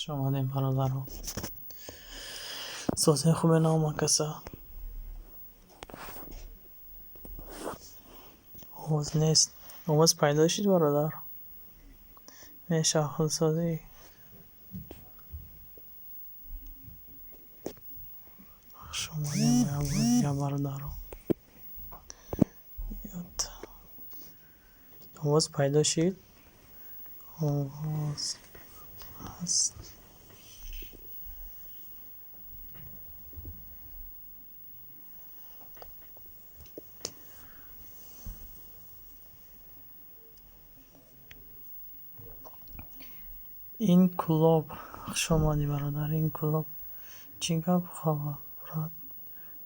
خوش آمدین برادران. صوت خوب نام کسا آواز نیست. آواز پیدا شد برادر. میشه خود سازی. خوش آمدین یا برادران. آواز پیدا شد. آواز هست. این کلاب خوش آمدی برادر. این کلاب چی گپ خواه براد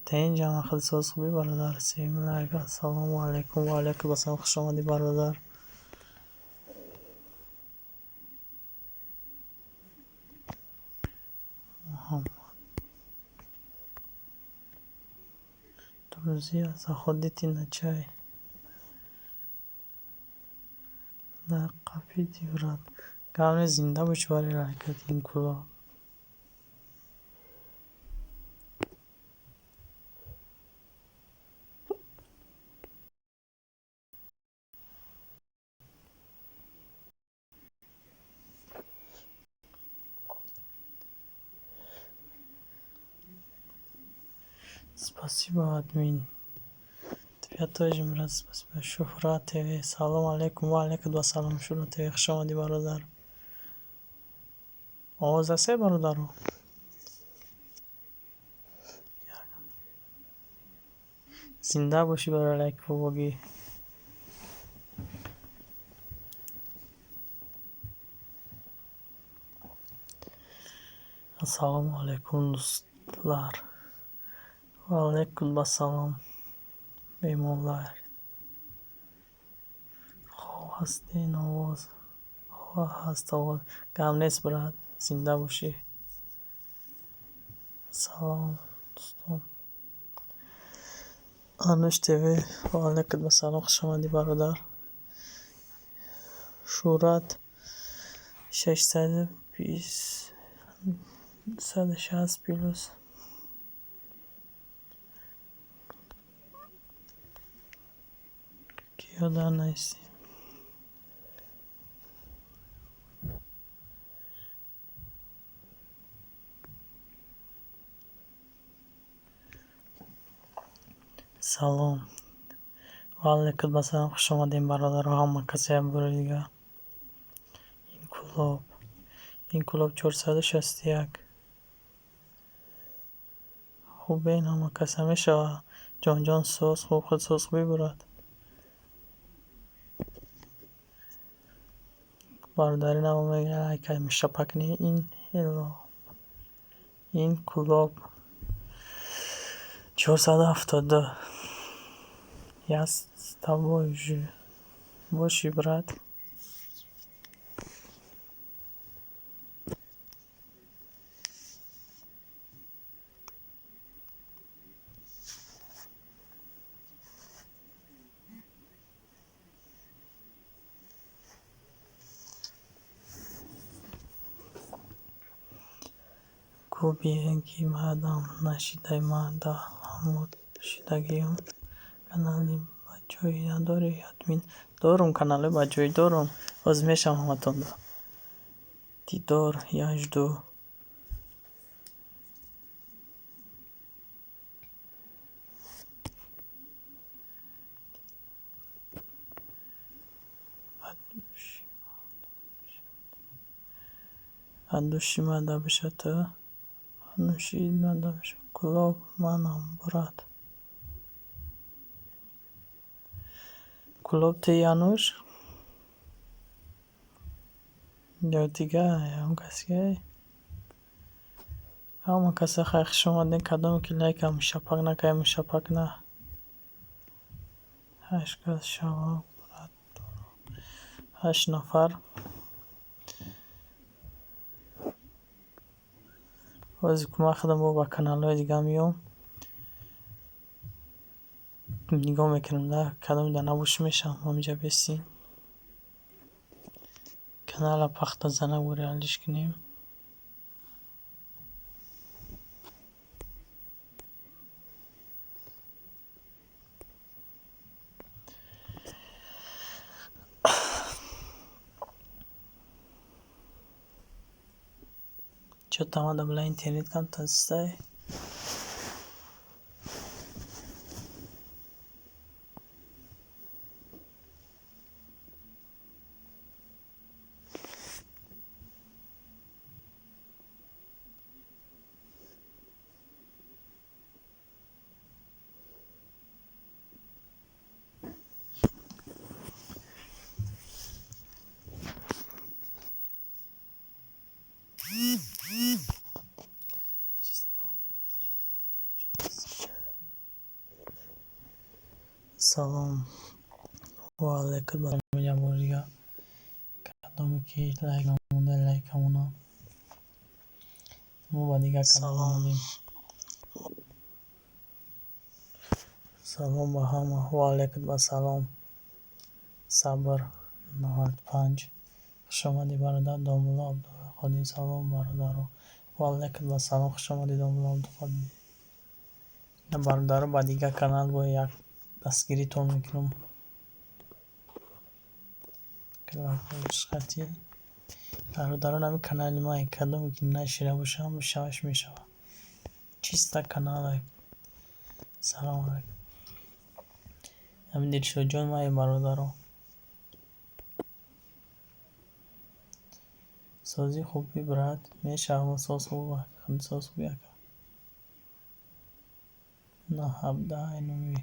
تا اینجا من خیلی ساز خوبی برادر. سیم لایک. السلام علیکم و علیکم السلام. خوش آمدی برادر. روزی از خودتی نچای در قپی دیورد گرم زنده باش برای حرکت این کلا. спасибо админ твятажи мирас. спасибо шухра тв. салом алейкум ва алейкум ва салом шухра тв. خوش آمدی برادر. آواز هست برادر. زنده باشی برای لایک بگی. السلام علیکم دوستlar. و علیکم السلام میمونlar. خواه هستین آواز. خواه هست آواز. گرم نیست براد. زنده باشی. سلام دوستان. آنوش تیوی و علیکم السلام. خوش آمدی برادر. شورت 620 160 پلوس. که یادم نیستی. سلام و علیکم السلام. خوش آمدین برادر. همه کسی هم دیگه. این کلاب 461 خوبه. این همه کسی میشه جان ساز خوب خود ساز خوبی براد. برادری نمو میگه که میشه پکنی این کلاب 472 یست باشی براد. کوبیگی مادام نشیده من دا همون شیدگیم. کانالی بچه‌ای نداری ادمین؟ دارم کانال بچه‌ای دارم. از میشم همتون دا دیدار یاجدو ادوشیما دا بشه تو انوشید دا بشه کلاب منم براد. کلاب تی انوش یا دیگه هم کسی همه کسی خیلی خوش آمدین. کدام که لایک هم شپک نکه هم شپک نه 8 کس شما 8 نفر از کمک خودم با کانال های دیگه میام نگاه میکنم ده کدام ده نبوش میشم همینجا بسین کانال پخت زنه و ریالیش کنیم. Чо тамада била интернет кам тастай? Salom va alaykum میگم بوریا کدومی که لایک نمونده لایک همونو با دیگه کانال اومدیم. سلام با همه و علیکم السلام. صبر 95 خوش آمدی برادر دامولا عبدالقادر. سلام برادر و علیکم السلام. خوش آمدی دامولا عبدالقادر. برادر با دیگه کانال با یک دستگیری تون میکنم که خطی برادران همین کانال ما کدومی که نشیده باشم بشوش میشوه چیستا کانال. سلام علیکم. همین دلشو جان ما برادران سازی خوبی برات میشه ساز خوب خیلی ساز خوبی اکا نه هبده اینوی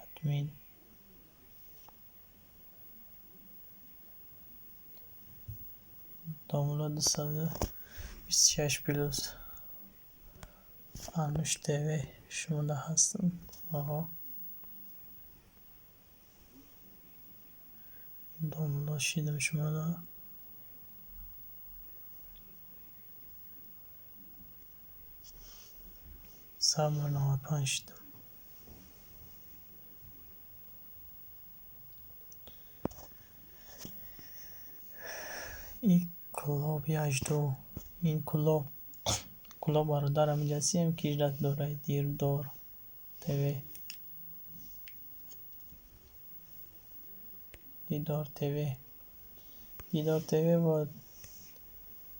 ادمین دامولا 226 پلوس انوش تیوی شما ده هستم. آقا دامولا شیدم شما ده صبر 95 شیدم. این کلاب یجدو این کلاب برادرم جسی هم که اجرات داره دیر دار تیوی دیدار تیوی با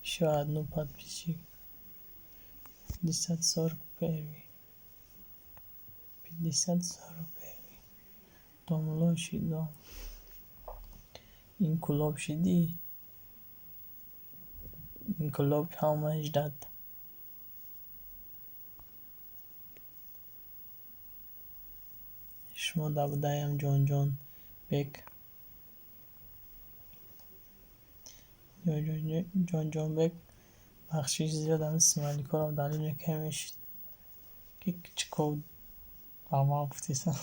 شاید نوپد پیشی 200,000 پیروی 200,000 پیروی دامولا شیدم. این کلاب شدی این کلاب همه اجداد شما دبدایم جان بک جان بک بخشیش زیاد هم اسمالی کارم دلیل نکمیشید که چکو باما گفتیسم.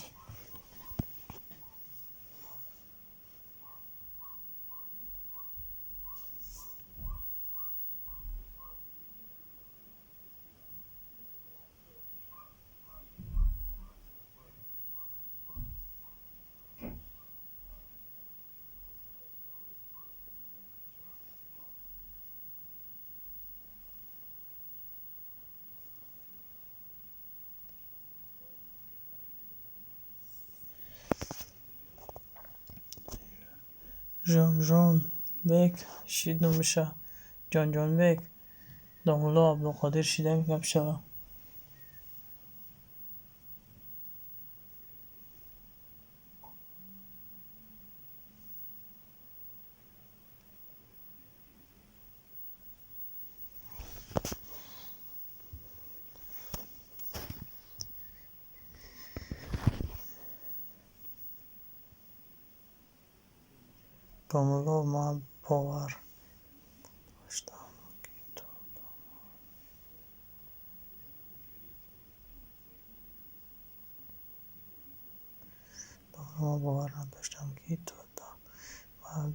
جان بک شیدم میشه جان بک دامولا عبدالقادر شیده میگم شوه دامولا ما باور داشتم دامولا باور نداشتم که تو و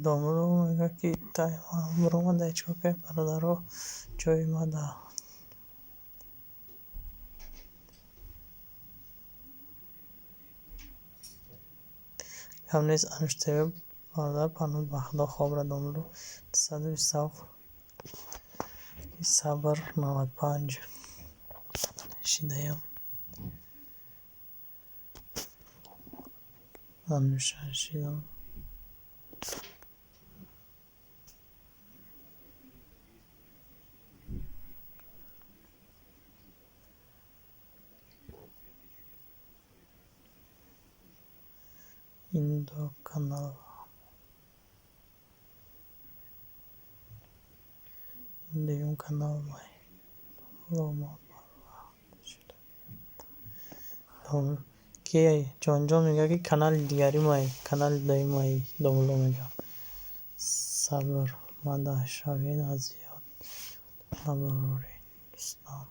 دامولا میگه که تایم برو من ده چوکه برادر جای ما ده هم نیست انشته برادر پنول بخدا خواب را دامولا 227 صبر 95 شیدهیم انوشن شیدم Indo kanal. Indium kanal mai. Loma. که جان میگه که کانال دیگری مایی کانال دایی مایی دوملو میگه صبر مده شوین از زیاد نبروری اسلام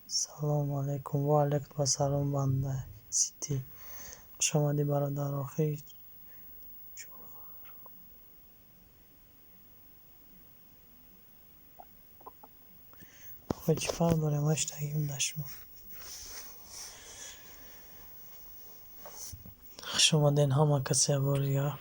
سلام علیکم و علیکم السلام بنده سیتی خوش آمدی برادر آخی آخی چی فرق داره مشتگیم دشمن خوش آمدین همه کسی باریا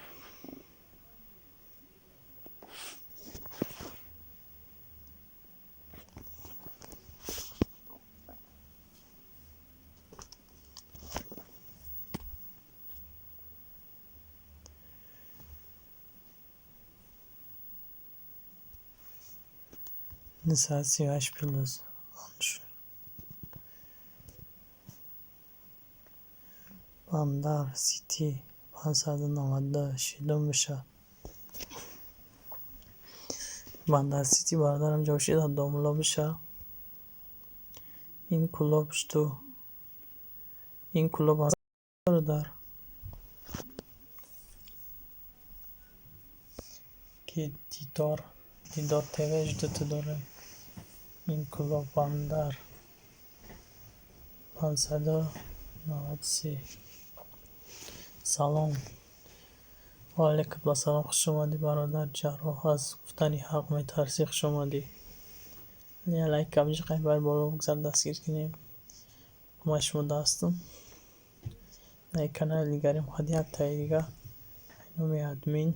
ساعت 38 پلوز بندر سیتی 590 شیدون بشه بندر سیتی برادرم جوشید دوملا بشه این کلوبش تو این کلوب برادر که دیدار تیوش دوتا داره این کلوب بندر 593 سلام و علیکم السلام خوش اومدی برادر جراح از گفتنی حق میترسی خوش اومدی لایک کبج قیبر بالا بگذار دستگیر کنیم همش دستم ای کانال دیگریم خود یک تایی دیگه نومی ادمین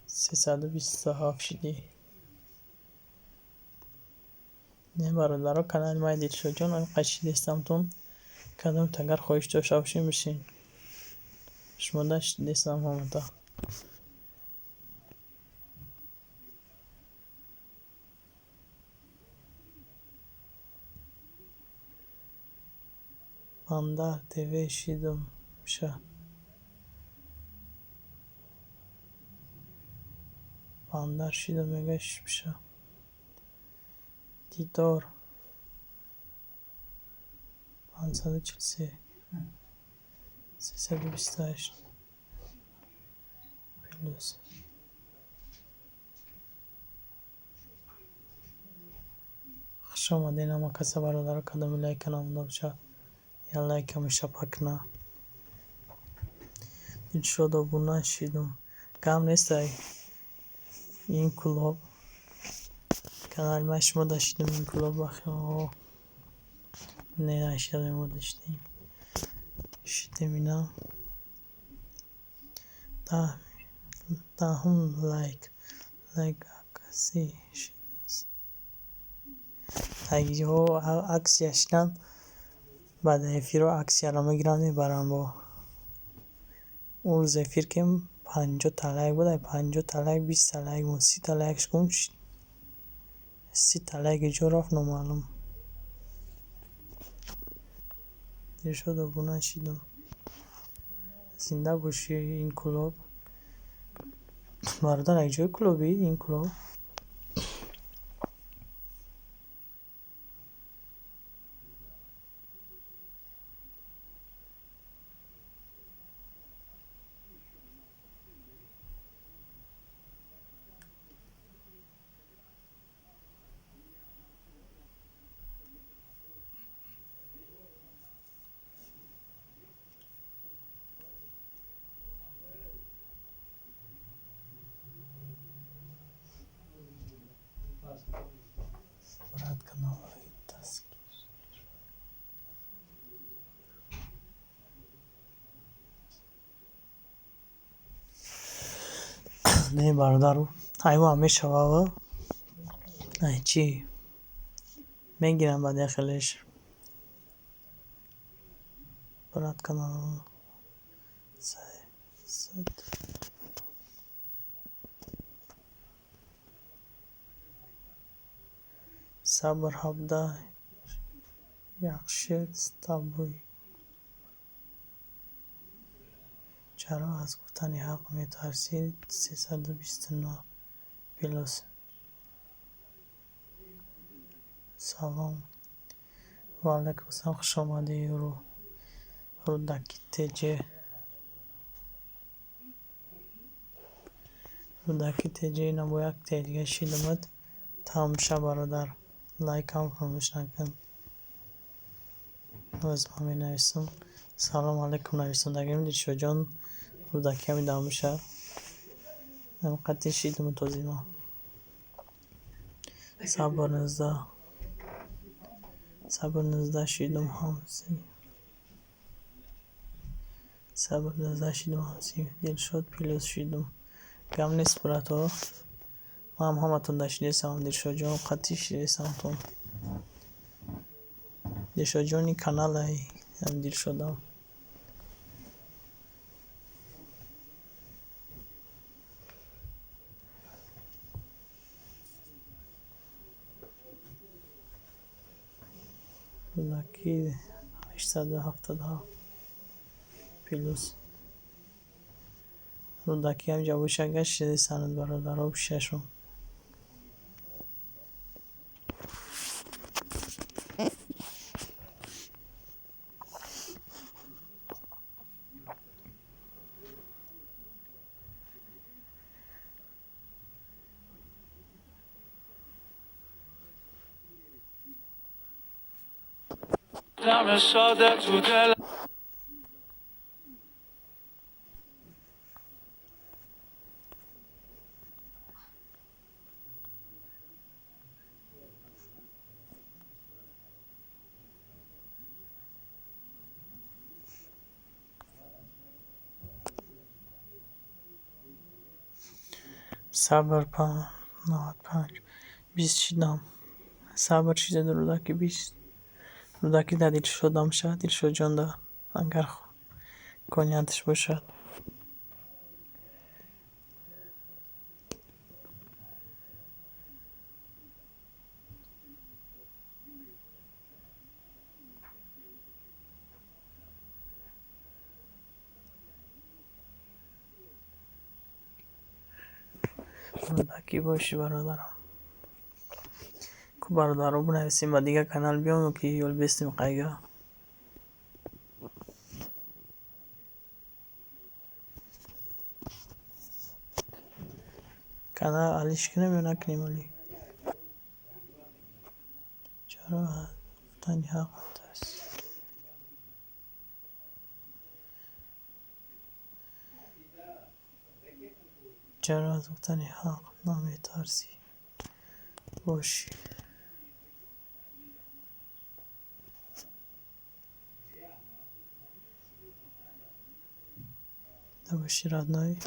327 شدی نه برادرها کانال مای دید شد جان این قشید استمتون کدام تگر خواهش داشته باشین بشین شما داشت دیستم همونتا بندر تیوی شیدم شه بندر شیدم میگش بشه دیدار 543 328 پلوس خوش آمدین همه کسی برادر کدام لایک نمونده بشه یا لایک همیشه پکنه دید شد و بونه شیدم کم نیست این کلوب کانال ما شما داشتیم این کلوب بخیر نه نشده ما داشتیم شدیم اینا هم لایک کسی اگه ها عکس یشتن بعد افیر رو عکس یارا میگیرن میبرن با اون روز افیر که 50 تا لایک بوده 50 تا لایک 20 تا لایک و 30 تا لایکش گم شد 30 تا لایک جو رفت نمعلوم دیر شد و بونه شیدم زنده باشی این کلوب برادر اگه جای کلوبی این کلوب برات کنال تسکیر نه برادر ایوا همیشه و نه چی میگیرم بعد داخلش برات کنال صبر هفته yaxshi tabui چرا از گفتن حق میترسید؟ 329 پلاس. سلام و علیکم السلام، خوش آمدی. رودکی تجه اینم با یک تلگه شیدمت تمام شه برادر. لایک هم فراموش نکن. از ما می نویسم. سلام علیکم نویسندگیم دیشو جان. رودکی همی دام شه هم قطعی شیدم توزیما. صبر 19 شیدم همسی. صبر 19 شیدم همسی. دل شد پیلوز شیدم. گم نیست برا تو. ما هم همتون داشتی سام دیشو جان قطعی شیدی سامتون. دیشو جانی کانال های هم دیر شدم. رودکی 877 پلاس. رودکی هم جوابش گشت شدی سند برادر و ششم. دم ساده تو دل صبر 95 20 شیدم. صبر شیده در رودکی 20. رودکی در دیر شدم شد دیر شد جان ده انگر کنیتش باشد. رودکی باشی برادرم. کو برادرم بنویسیم و دیگه کانال بیام که یول بیستیم قیگه. کانال علیش کنیم یا نکنیم علی؟ چرا گفتنی حق هست؟ چرا از گفتنی حق نمیترسی؟ باشی باشی ردنایی.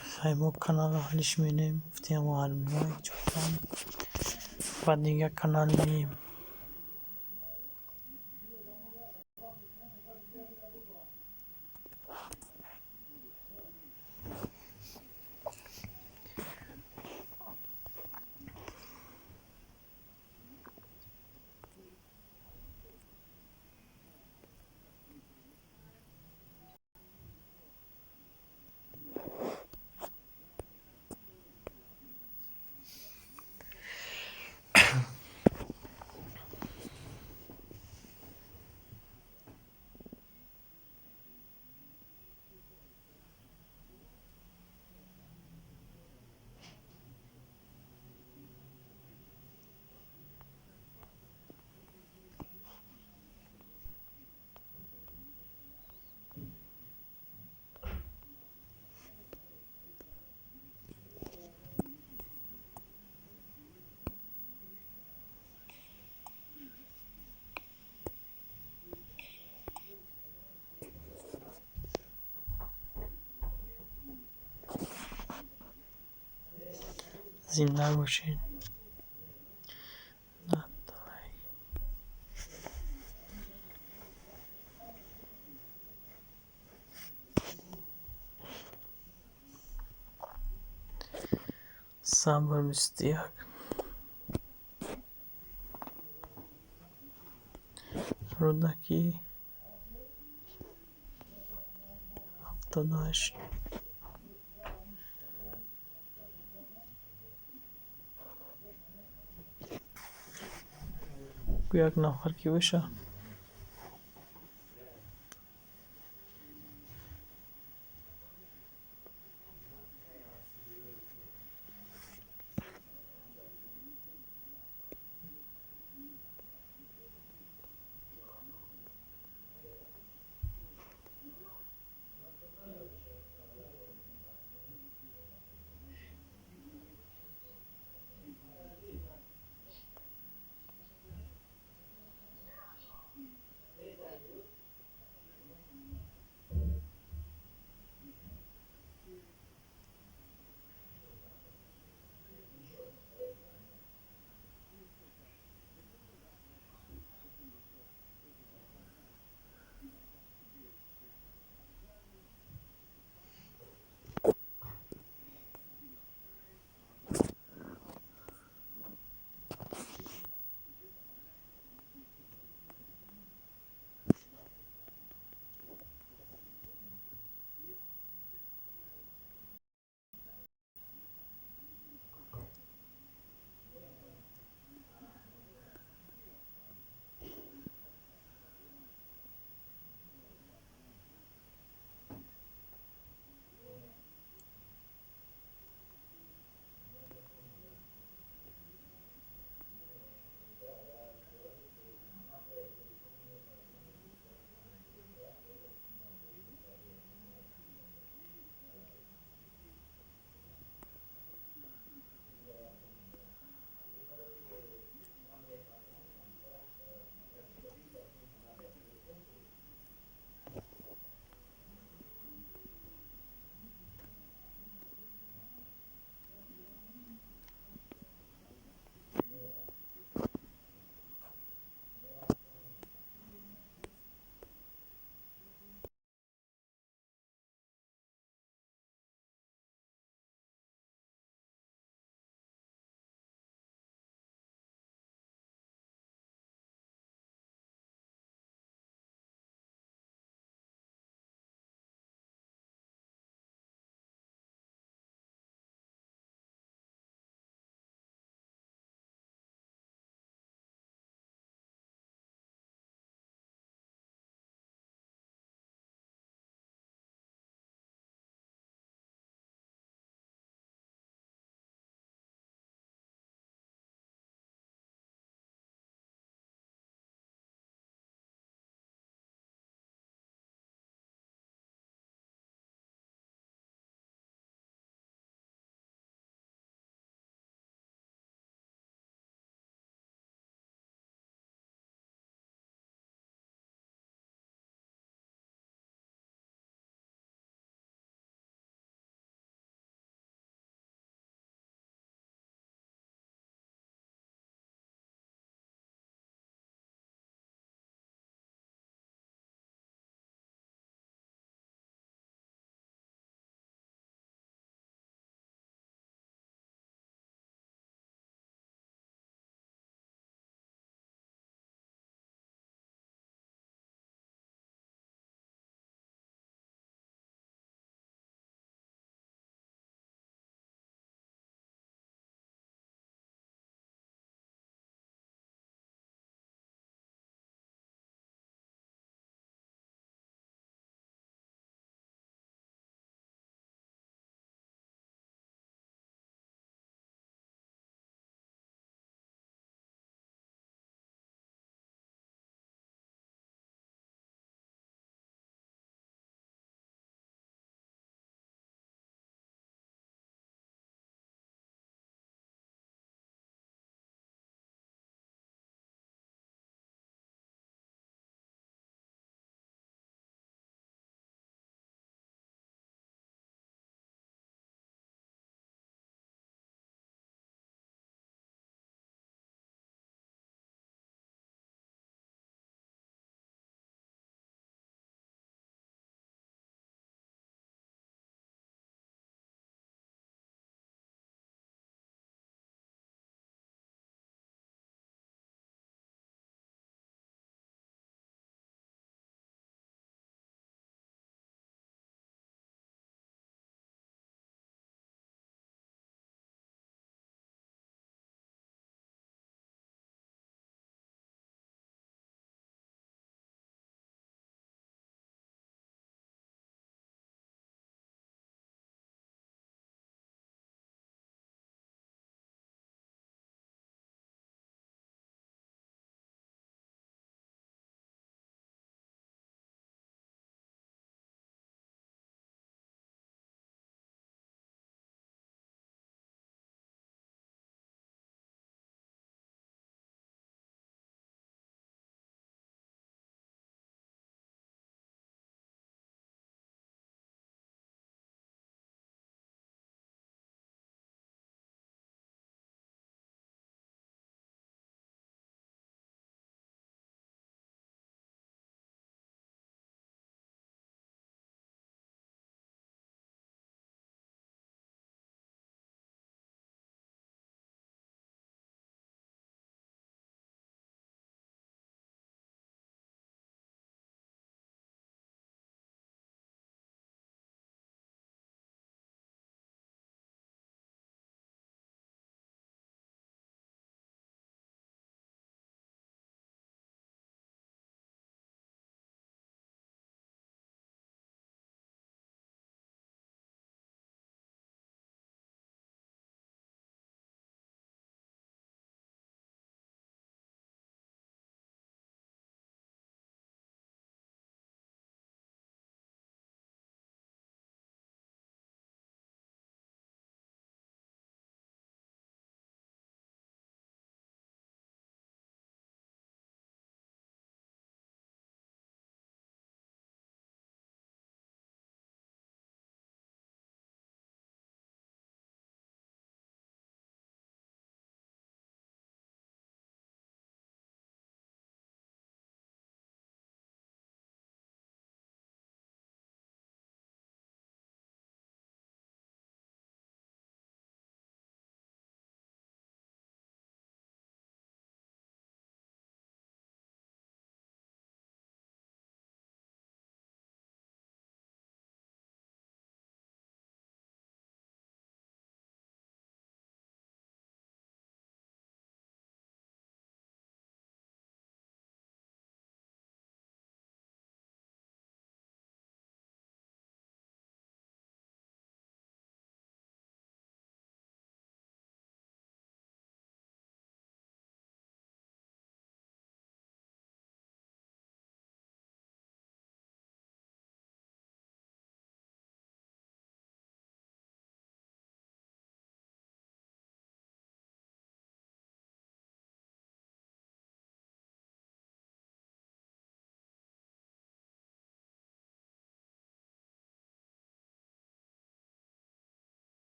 خیلی کانال حالیش مینیم گفتیم معلومه چون و دیگه کانال میم. زنده باشین. صبر 21 رودکی 78. یک نفر کی بشه؟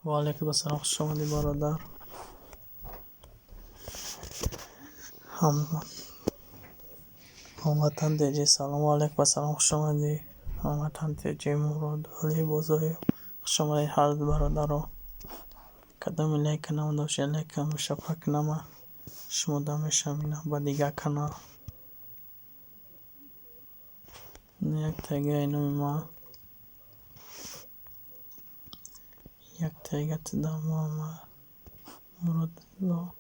و علیکم السلام، خوش آمدی برادر. هم هموطن دیجی سلام و علیکم السلام، خوش آمدی. هموطن دیجی مراد علی بازای خوش آمدی هر دو برادر. قدم لایک نمونده لایک مشترک نما شما دمشم اینا با دیگه کانال یک تگه اینو ما یک تگه تدام ما مراد الله.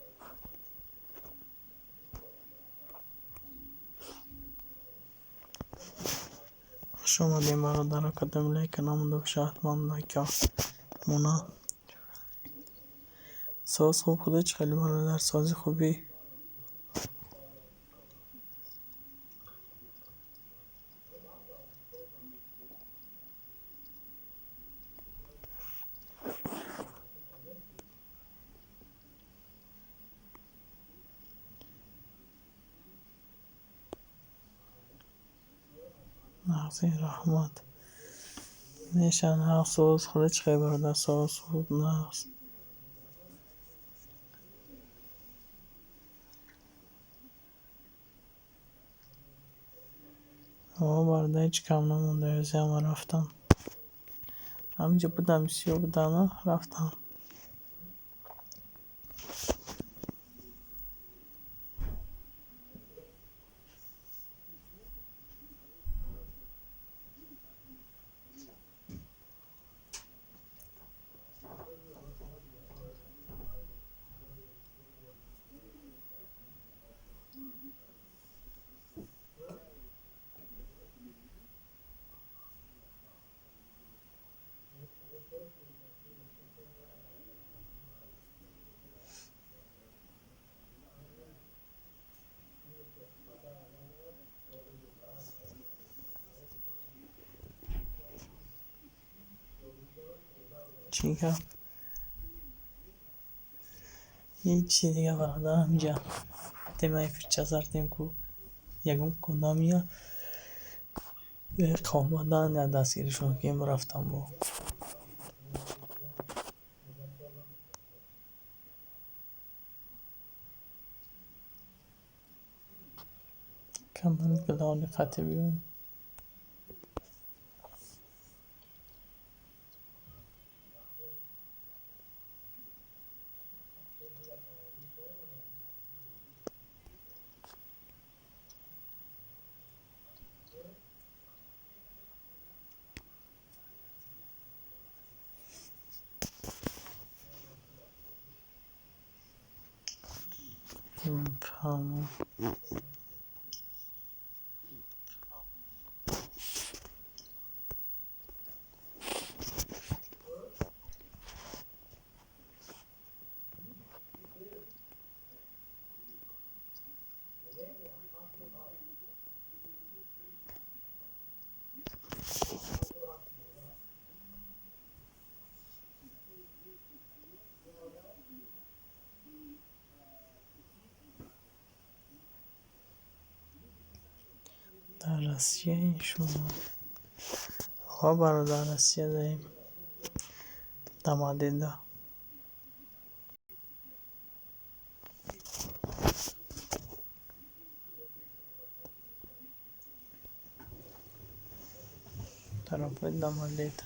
خوش آمدی برادر. قدم لایک نمونده حتما لایک مونا ساز خوب خودت چه خیلی برادر، سازی خوبی. نغزی رحمت نشان ها ساز خودت چه خیلی برادر، ساز خوب نغز برادر هیچ کم نمونده. از همه رفتم همینجا بودم سیاه بودم رفتم. چی گفت؟ هیچی دیگه برادر. همینجا تیمای فیچه زردیم کو یکم کدامیا قومدان یا دستگیرشون که رفتم با کمال گلان خطیبیون. فهمم در روسیه ایشون برادر روسیه داریم دمادیده طرف دمادید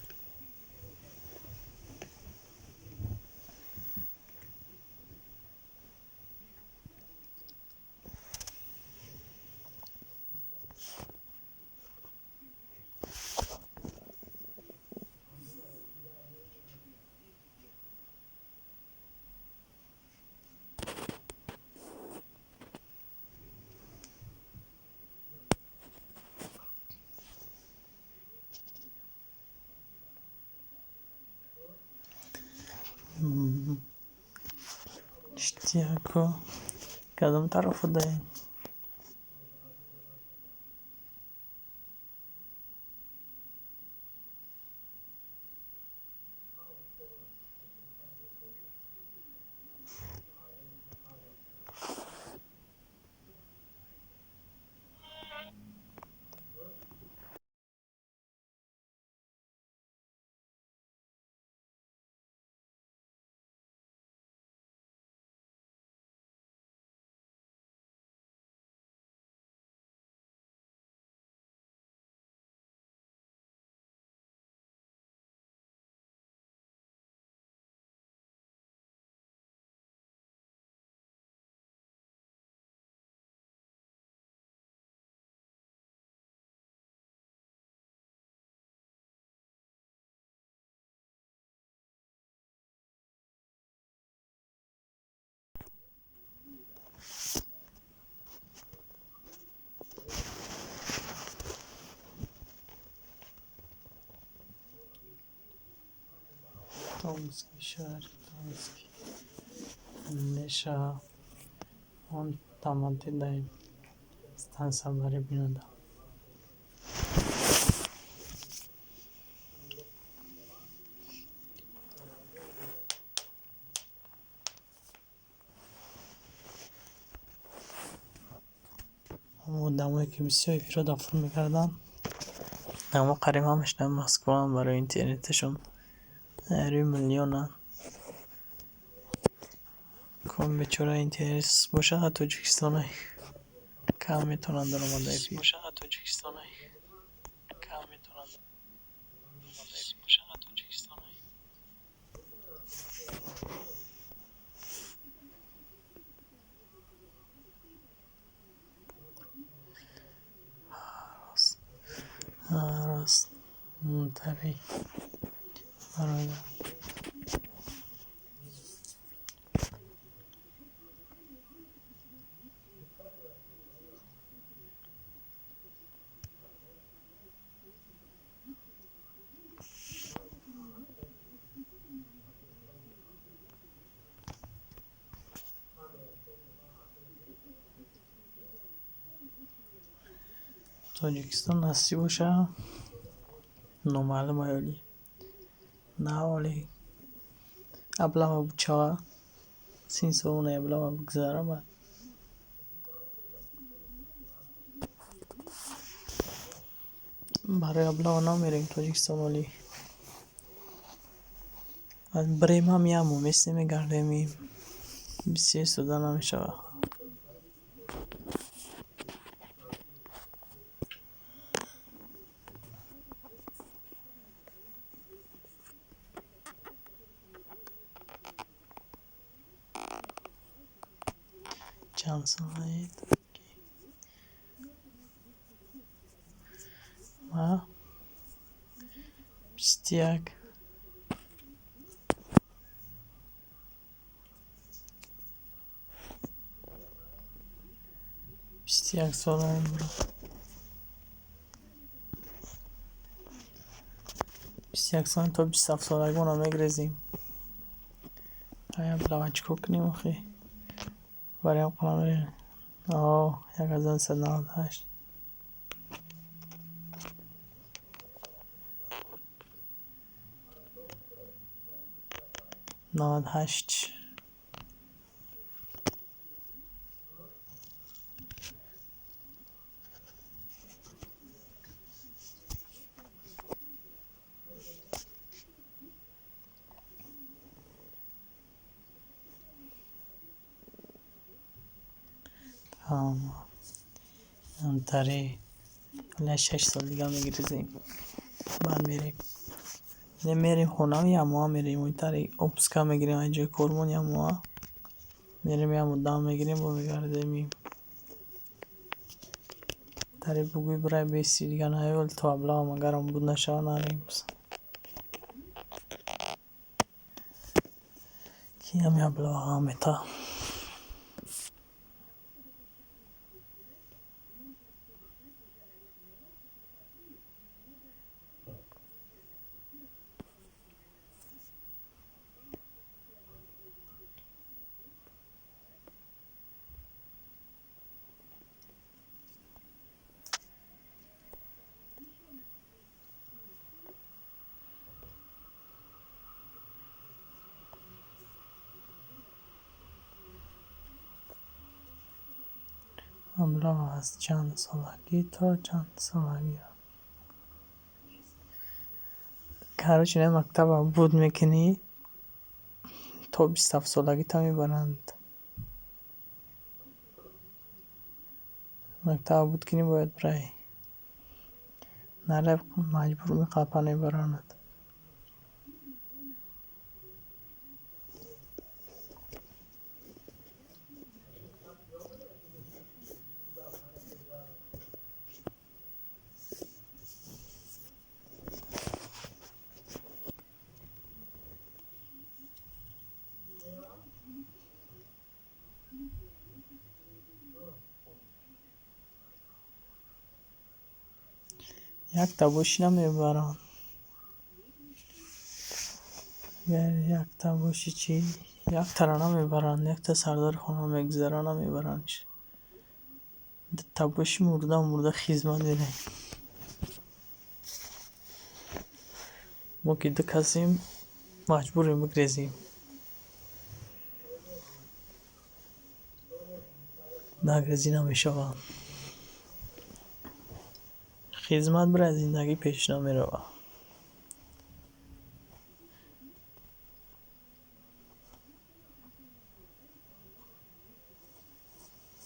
اشتیاکو کدام طرف داریم. Tomský šahar, Tomský. Neša on tamante dai stanza binoda. دمایی که بسیاری پیرا دافر میکردن اما قریب همش در مسکو هم برای اینترنتشون روی میلیونن کن به چرا اینترنت باشه تاجیکستان های کم میتونن در اومده پیر راست منطقی برادر تاجیکستان نصیب باشه نامعلوم ولی نه ولی ابله بچه سین سونه ابله بگذاره بعد برای ابله نمیریم تاجیکستان ولی بریم هم یمو مثل میگردیم بسیار سودا نمیشه چند ساله و 21 ساله برو 21 سال تا 27 سالگی رو میگریزیم بلوچ کو کنیم آخی برای کنم بریم 1398 98 همتری 6 سال دیگه میگریزیم بعد میریم خونه یا ما میریم اون تری اوبسکا میگیریم اینجا کرمون یا ما میریم یا مدام میگیریم و میگردیم تری بگوی برای بیسی دیگه نه تو ابلا مگرم بود نشه نریم کی هم ابلا آمیتا ابلا از چند سالگی تا چند سالگی کارش نه مکتب بود میکنی تا 27 سالگی تا میبرند مکتب بود کنی باید برای نره مجبور میقاپنه براند یک تا بوشی نمیبرن گر یک تا باشی چی؟ یک ترانه میبرند، یک تا سردار خانم میگذرانه میبرند. تا باشی مرده مرده خیزمت میره. ما که دو کسیم مجبوریم بگریزیم. نگریزی نمیشود. خدمت برای زندگی پیش نمی‌رود.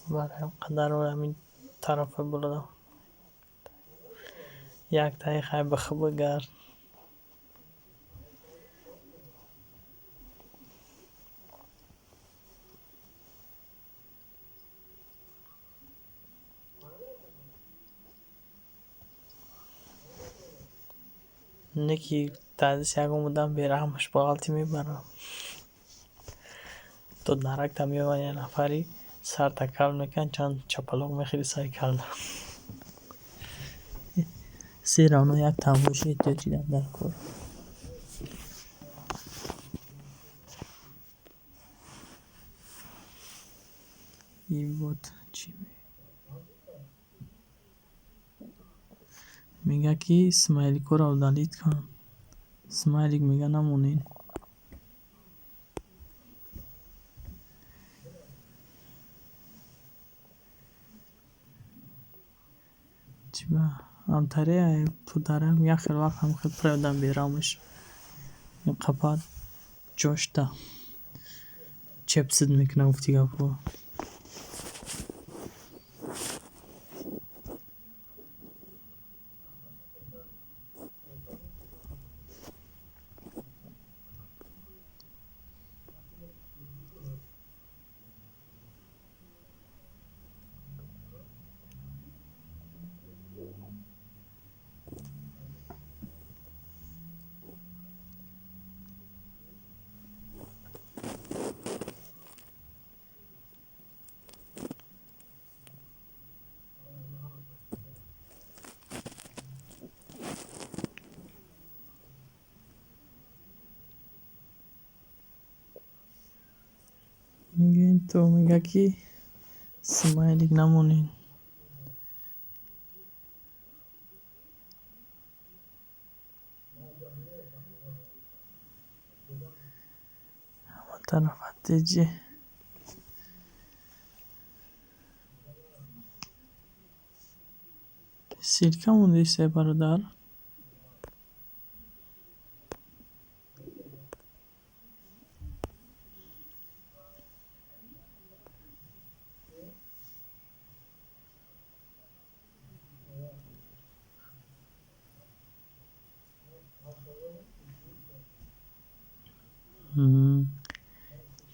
برای قدر و همین طرف بلدم یک دقیقه بخواب گرد. نکی تازه یکم بودم بیرحمش بغالتی میبرم. تو نرک تا میومد یه نفری سر تکل میکن چند چپلوق میخیری سایکل. سیرانو یک تنبوشی تو چیدم در کور. این بود چی میگه کی اسماعیلی کو رو دلیت کن. اسماعیلی میگه نمونین. چی با انتره پودرم یک خیلی وقت هم خیلی پرودم بیرامش این قپات جوشتا چپسید میکنه گفتی گفت میگه این تو میگه کی اسماعیلی نمونین. اما طرف تیجی سیرکه مونده سه برادر.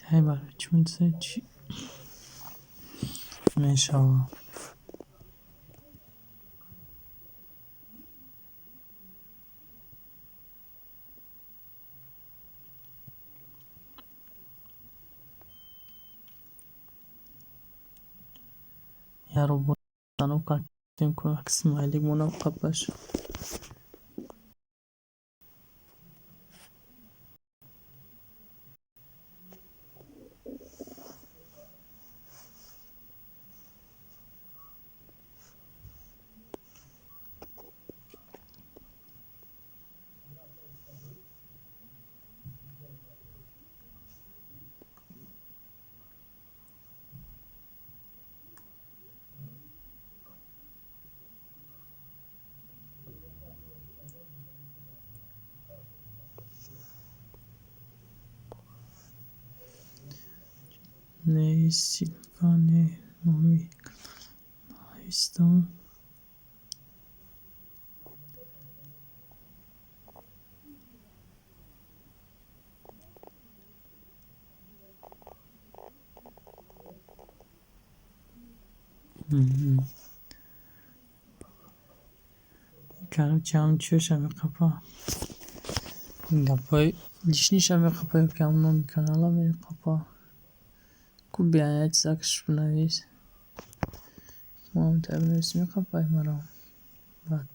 هی برای چون سه چی میشوم. یارو بودنو کاتیم که اسماعیلی مونم قبش. نه سیلکا نه نمی ایستم. کارو چم چوشم قپا گپای لیشنیشم قپا که همون میکنه الان میره قپا کو بیاید ساکش بنویس ما هم تا بنویسیم قپای مرا بعد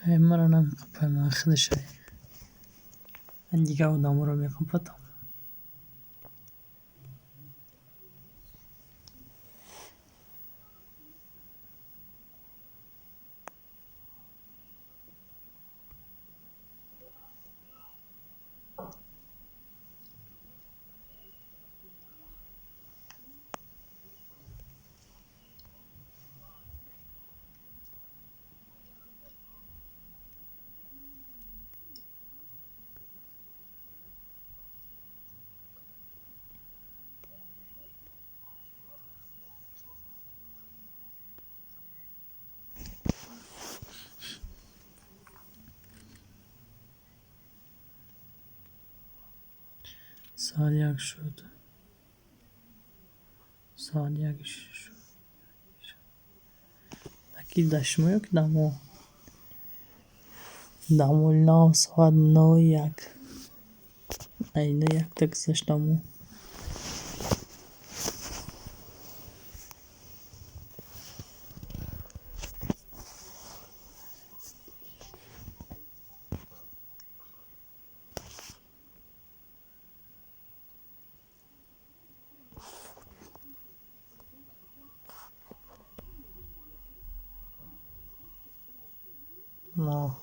مرا نمیقپه خودش من دیگه آدم رو میقپتم. ساعت یک شد. ساعت یک شد. اکی دشمه یک دمو نه ساعت نه یک اینه یک تکسش دمو نه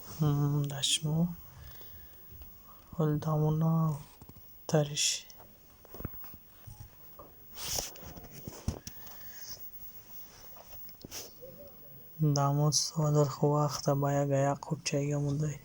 دشمه ول دمو نه ترش دمو ساعت خو وقت با یک خوب چایی مونده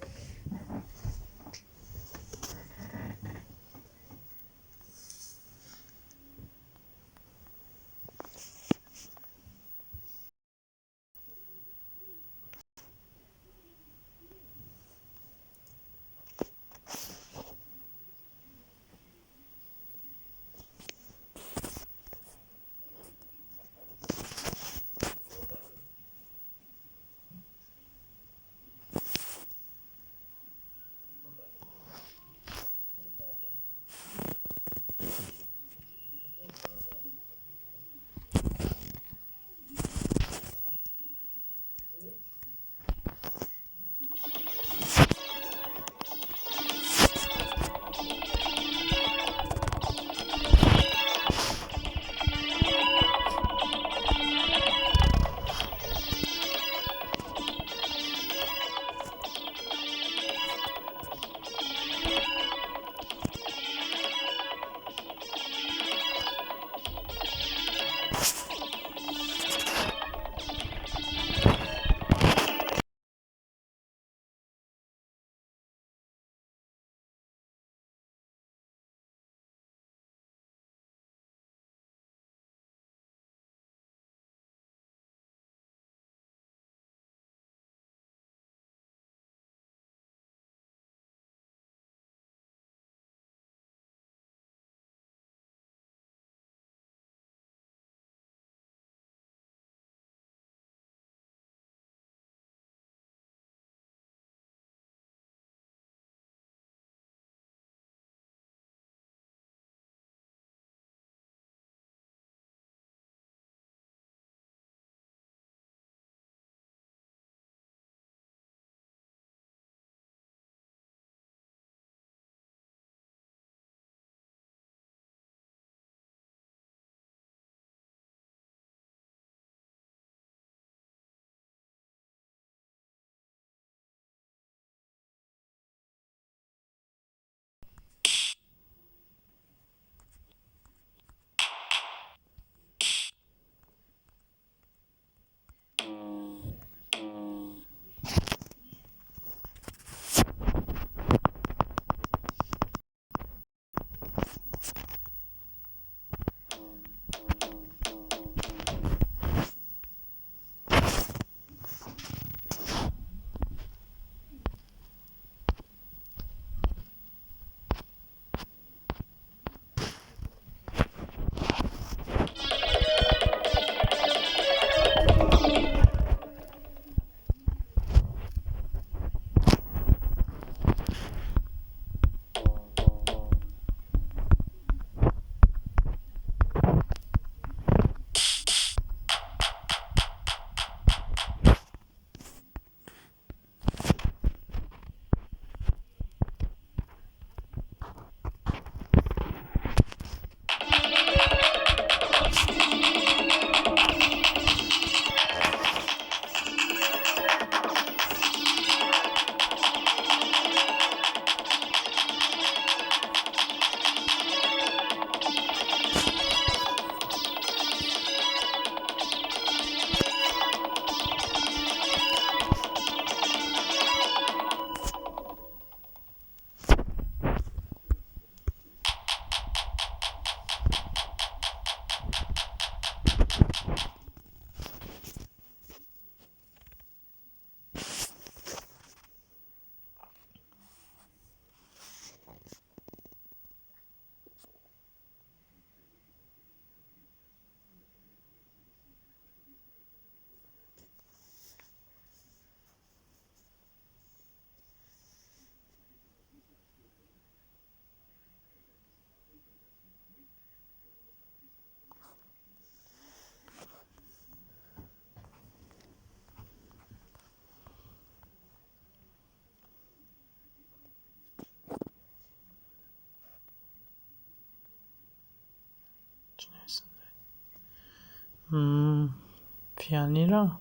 پیانی را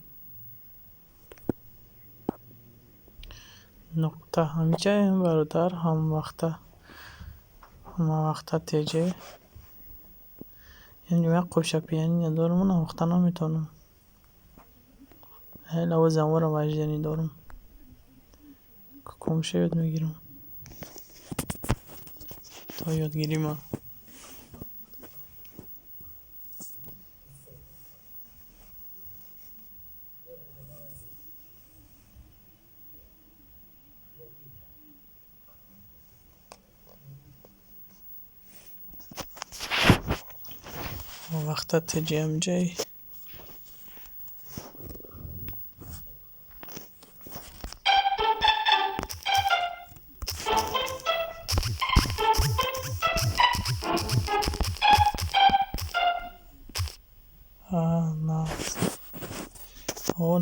نقطه همجا هم برادر هم وقتا تیجه یعنی من قوشا پیانی ندارم و وقتا نمیتونم هلا و زمارم وجدانی دارم که کمشه یاد میگیرم تا یادگیری ما وقتا تیجه هم جای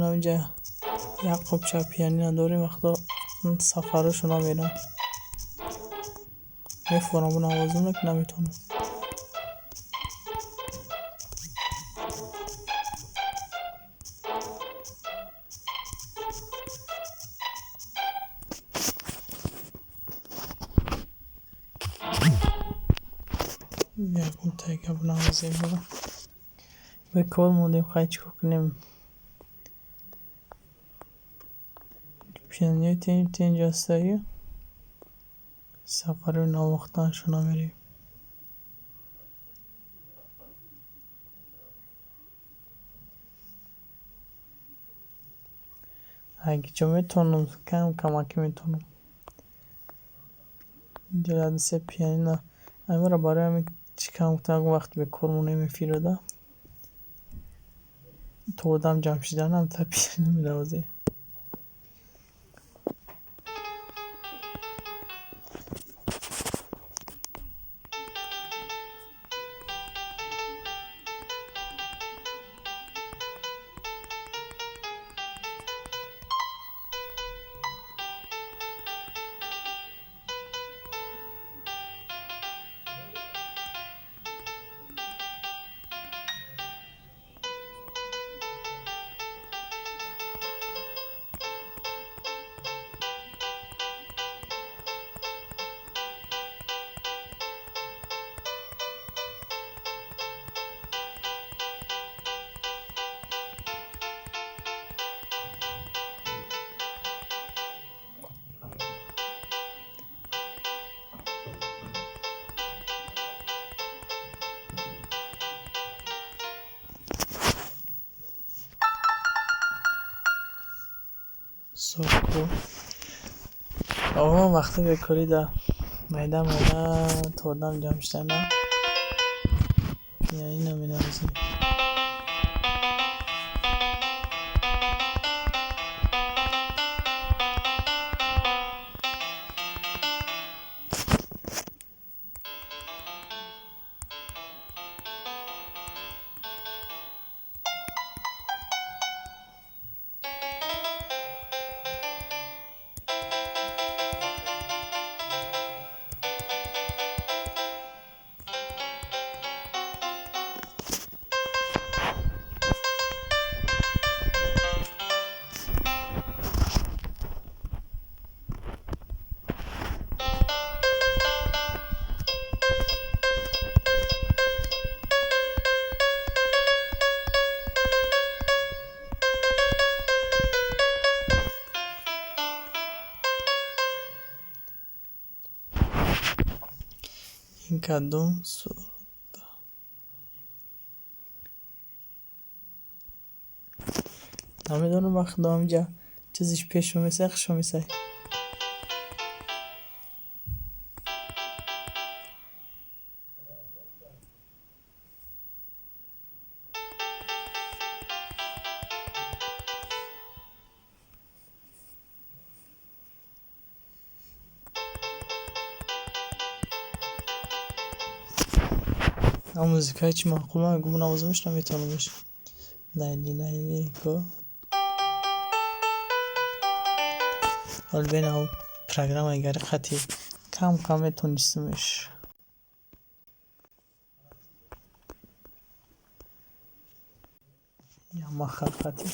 نه اونجا یک قوچه پیانی نداریم وقتا سفرشو نمیرم میفورم اون آوازونه که نمیتونم یکم تایگه بنوازیم برم به کار موندیم خواهی چکو کنیم پیانیه تین جاستایی سفر ناوقتان شنا میریم اگه چه میتونم کمکی میتونم جلسه پیانی نه اما را برای همین چی کم کنم وقت به کار مونه میفیرده تو آدم جمع شدن هم تا پیانی نمیدوازی سوکو آقا وقتی به کاری ده میده تو آدم جمع شدن پیانی نمیدوازی این کدوم نمیدونم وقت اینجا چیزش پیش میسه خشو میسه اما موزیکای چی معقول من گم نوازمش نمیتونمش لیلی لیلی کو حال بین او پروگرام اگر خطی کم میتونستمش مخططی.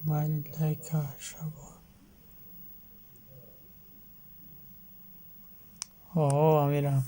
من لایک شبا. امیرم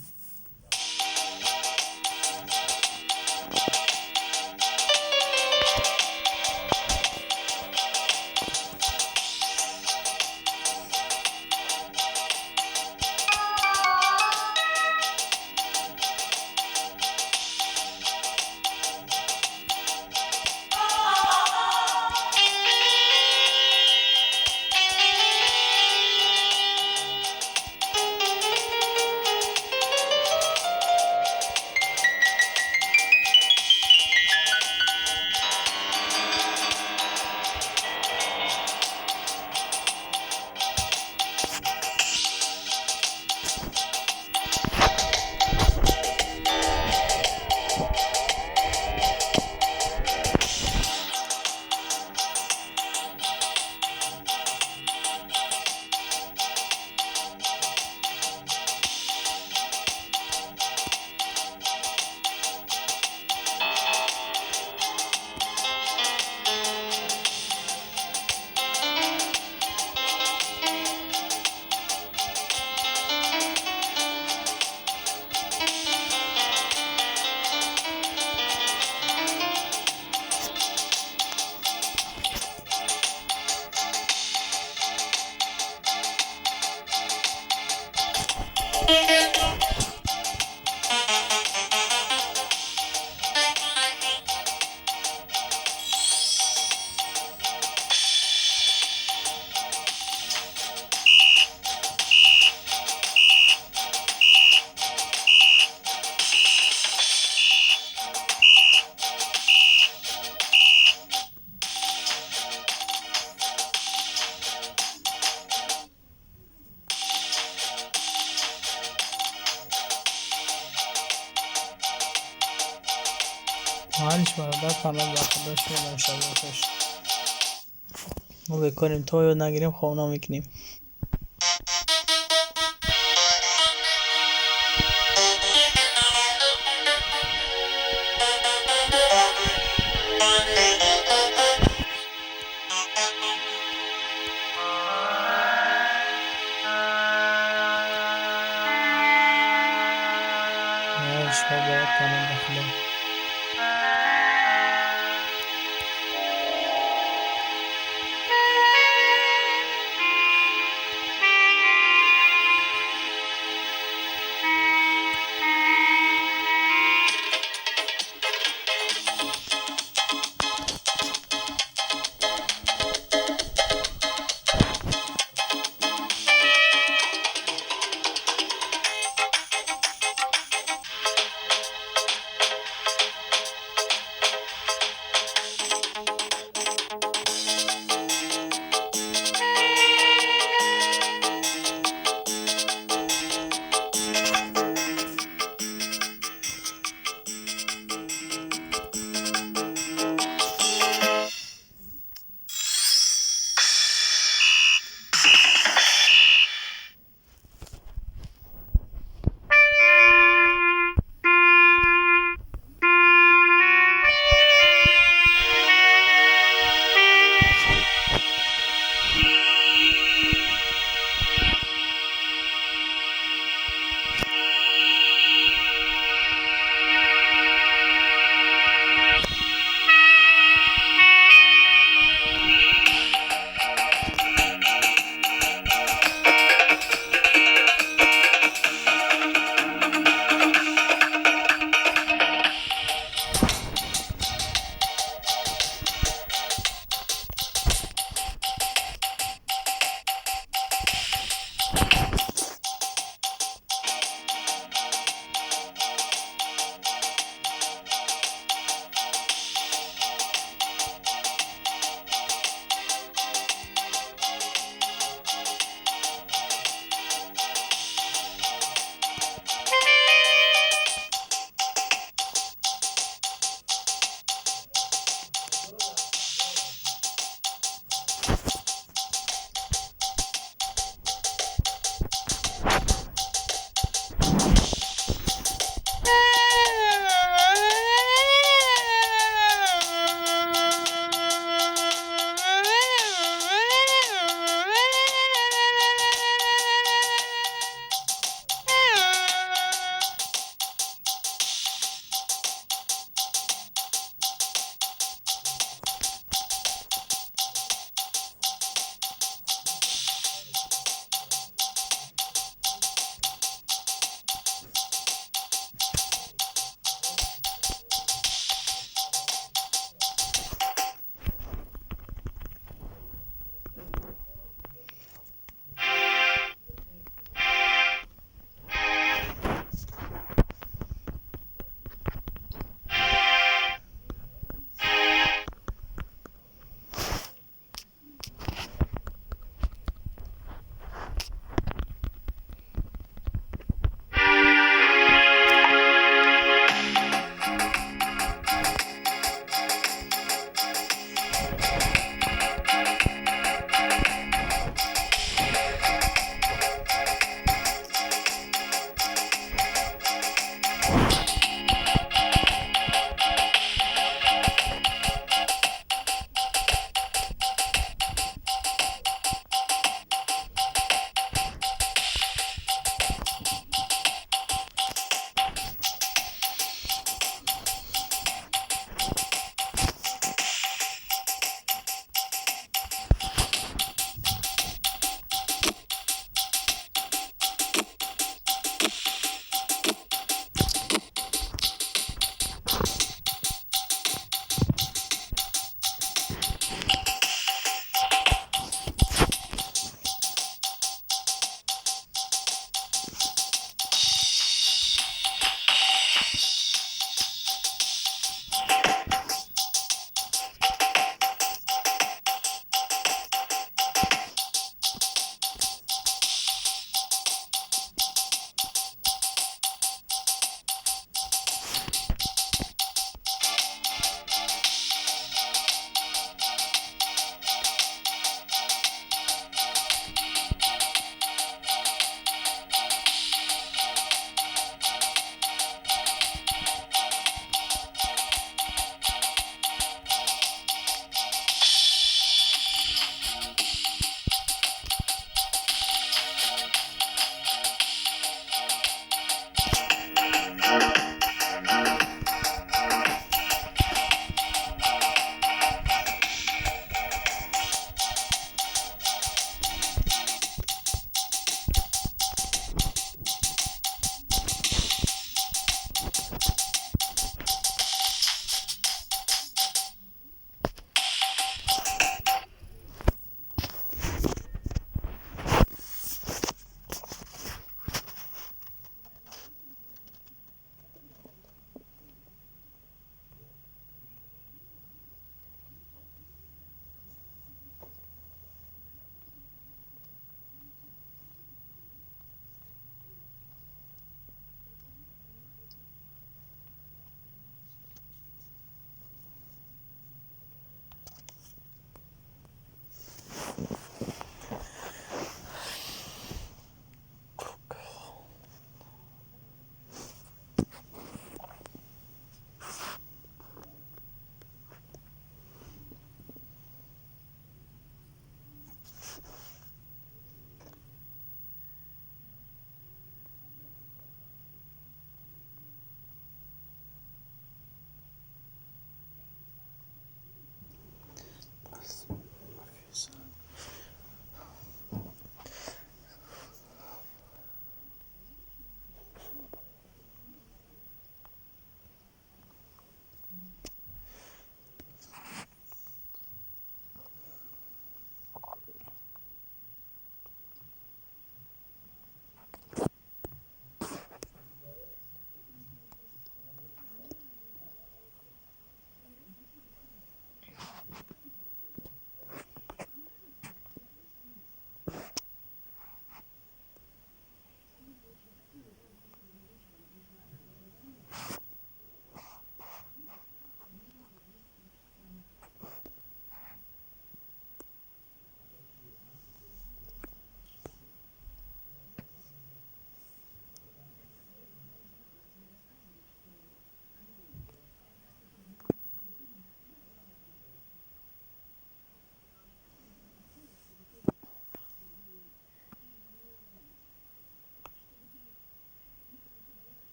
معلش برادر کانال داخل شده انشالله خوش ما بکنیم تو یاد نگیریم خونا میکنیم. معلش برادر کانال داخل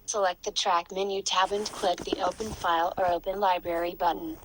Select the Track menu tab and click the Open File or Open Library button.